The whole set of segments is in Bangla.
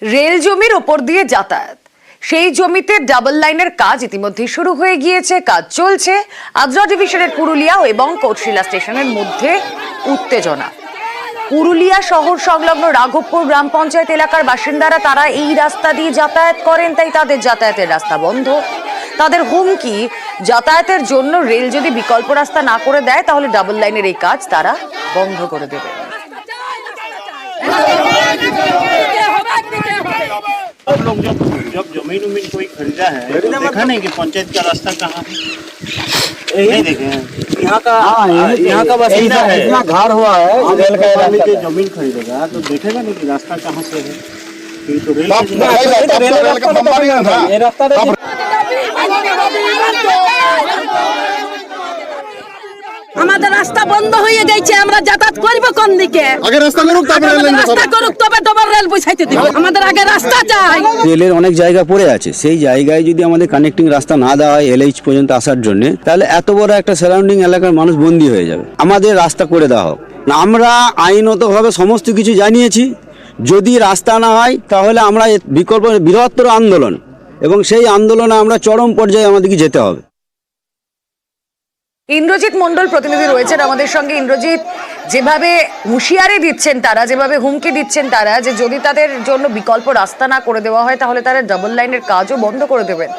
রেল জমির ওপর দিয়ে যাতায়াত, সেই জমিতে ডাবল লাইনের কাজ ইতিমধ্যে শুরু হয়ে গিয়েছে। কাজ চলছে। আদ্রা ডিভিশনের পুরুলিয়া এবং কোটশিলা স্টেশনের মধ্যে উত্তেজনা। পুরুলিয়া শহর সংলগ্ন রাঘবপুর গ্রাম পঞ্চায়েত এলাকার বাসিন্দারা তারা এই রাস্তা দিয়ে যাতায়াত করেন, তাই তাদের যাতায়াতের রাস্তা বন্ধ। তাদের হুমকি, যাতায়াতের জন্য রেল যদি বিকল্প রাস্তা না করে দেয় তাহলে ডাবল লাইনের এই কাজ তারা বন্ধ করে দেবে। आप लोग जब जमीन उमीन कोई खरीदा है तो देखा नहीं कि पंचायत का रास्ता कहाँ है? नहीं देखे हैं। यहाँ का बस इतना घर हुआ है रेल का रास्ता। जमीन खरीदेगा तो देखेगा नहीं कि रास्ता कहाँ से है। तो रेल रास्ता আমাদের রাস্তা বন্ধ হয়ে গেছে, আমরা যাতায়াত করব কোন দিকে? আগে রাস্তা করুক, তারপরে রেল রাস্তা করুক, তবে তোমার রেল পৌঁছাইতে দিবে। আমাদের আগে রাস্তা চাই। রেলের অনেক জায়গা পড়ে আছে, সেই জায়গায় যদি আমাদের কানেক্টিং রাস্তা না দেওয়া হয় এলএইচ পর্যন্ত আসার জন্য, তাহলে এত বড় একটা সারাউন্ডিং এলাকার মানুষ বন্দী হয়ে যাবে। আমাদের রাস্তা করে দেওয়া হোক। আমরা আইনতভাবে সমস্ত কিছু জানিয়েছি, যদি রাস্তা না হয় তাহলে আমরা বিকল্প বৃহত্তর আন্দোলন, এবং সেই আন্দোলনে আমরা চরম পর্যায়ে আমাদেরকে যেতে হবে। ইন্দ্রজিৎ মণ্ডল প্রতিনিধি রয়েছেন আমাদের সঙ্গে। ইন্দ্রজিৎ, যেভাবে হুঁশিয়ারি দিচ্ছেন তারা, যেভাবে হুমকি দিচ্ছেন তারা, যে যদি তাদের জন্য বিকল্প রাস্তা না করে দেওয়া হয় তাহলে তারা ডাবল লাইনের কাজও বন্ধ করে দেবেন।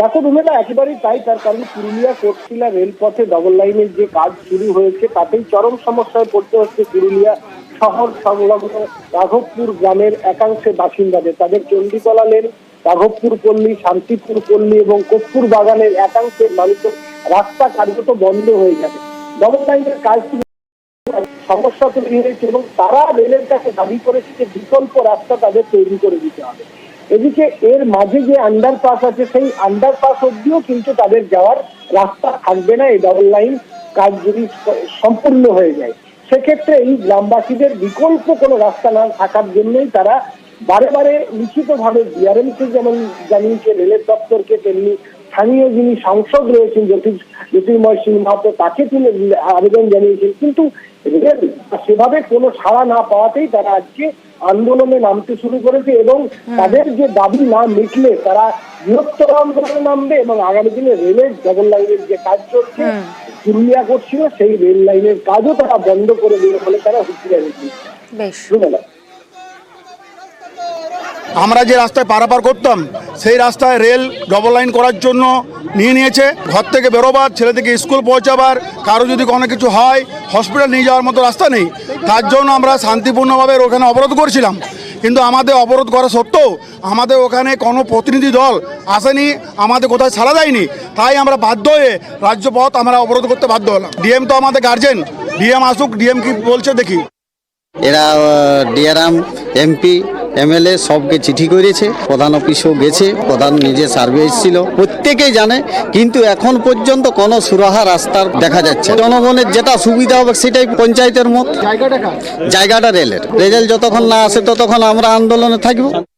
দেখো রুমেলা, একেবারেই তাই। তার কারণ পুরুলিয়া কোটশিলা রেলপথে ডাবল লাইনের যে কাজ শুরু হয়েছে তাতেই চরম সমস্যায় পড়তে হচ্ছে পুরুলিয়া শহর সংলগ্ন রাঘবপুর গ্রামের একাংশের বাসিন্দাদের। তাদের চণ্ডীতলা লেন, রাঘবপুর পল্লী, শান্তিপুর পল্লী এবং কর্পূর বাগানের একাংশের মানুষের রাস্তা কার্যত বন্ধ হয়ে যাবে। ডাবল লাইনের কাজ সমস্যা তৈরি হয়েছে এবং তারা রেলের কাছে দাবি করেছে যে বিকল্প রাস্তা তাদের তৈরি করে দিতে হবে। এদিকে এর মাঝে যে আন্ডারপাস আছে সেই আন্ডারপাস অব্দিও কিন্তু তাদের যাওয়ার রাস্তা থাকবে না এই ডাবল লাইন কাজ যদি সম্পূর্ণ হয়ে যায়। সেক্ষেত্রে এই গ্রামবাসীদের বিকল্প কোনো রাস্তা না থাকার জন্যই তারা বারে বারে লিখিতভাবে ডিআরএমকে যেমন জানিয়েছে, রেলের দপ্তরকে, তেমনি স্থানীয় যিনি সাংসদ রয়েছেন জ্যোতির্ময় সিং মাহাতো তাকে তিনি আবেদন জানিয়েছেন। কিন্তু রেল সেভাবে কোনো সাড়া না পাওয়াতেই তারা আজকে আন্দোলনে নামতে শুরু করেছে এবং তাদের যে দাবি না মিটলে তারা বৃহত্তর আন্দোলনে নামবে এবং আগামী দিনে রেলের ডাবল লাইনের যে কাজ চলছে পুরুলিয়া করছিল সেই রেল লাইনের কাজও তারা বন্ধ করে দেবে বলে তারা হুঁশিয়ারি দিয়েছে। বেশ, আমরা যে রাস্তায় পারাপার করতাম সেই রাস্তায় রেল ডবল লাইন করার জন্য নিয়েছে। ঘর থেকে বেরোবার, ছেলে থেকে স্কুল পৌঁছাবার, কারো যদি কোনো কিছু হয় হসপিটাল নিয়ে যাওয়ার মতো রাস্তা নেই। তার জন্য আমরা শান্তিপূর্ণভাবে ওখানে অবরোধ করেছিলাম, কিন্তু আমাদের অবরোধ করা সত্ত্বেও আমাদের ওখানে কোনো প্রতিনিধি দল আসেনি, আমাদের কোথায় ছাড়া দেয়নি। তাই আমরা বাধ্য হয়ে রাজ্যপথ আমরা অবরোধ করতে বাধ্য হলাম। ডিএম তো আমাদের গার্জেন, ডিএম আসুক, ডিএম কি বলছে দেখি। এরা ডিআরএম, এমপি, এমএলএ সবকে চিঠি করেছে, প্রধান অফিসও গেছে, প্রধান নিজে সার্ভে এসেছিল, প্রত্যেকেই জানে, কিন্তু এখন পর্যন্ত কোনো সুরাহা রাস্তার দেখা যাচ্ছে। জনগণের যেটা সুবিধা হবে সেটাই পঞ্চায়েতের মত। জায়গাটা রেলের। রেল যতক্ষণ না আসে ততক্ষণ আমরা আন্দোলনে থাকবো।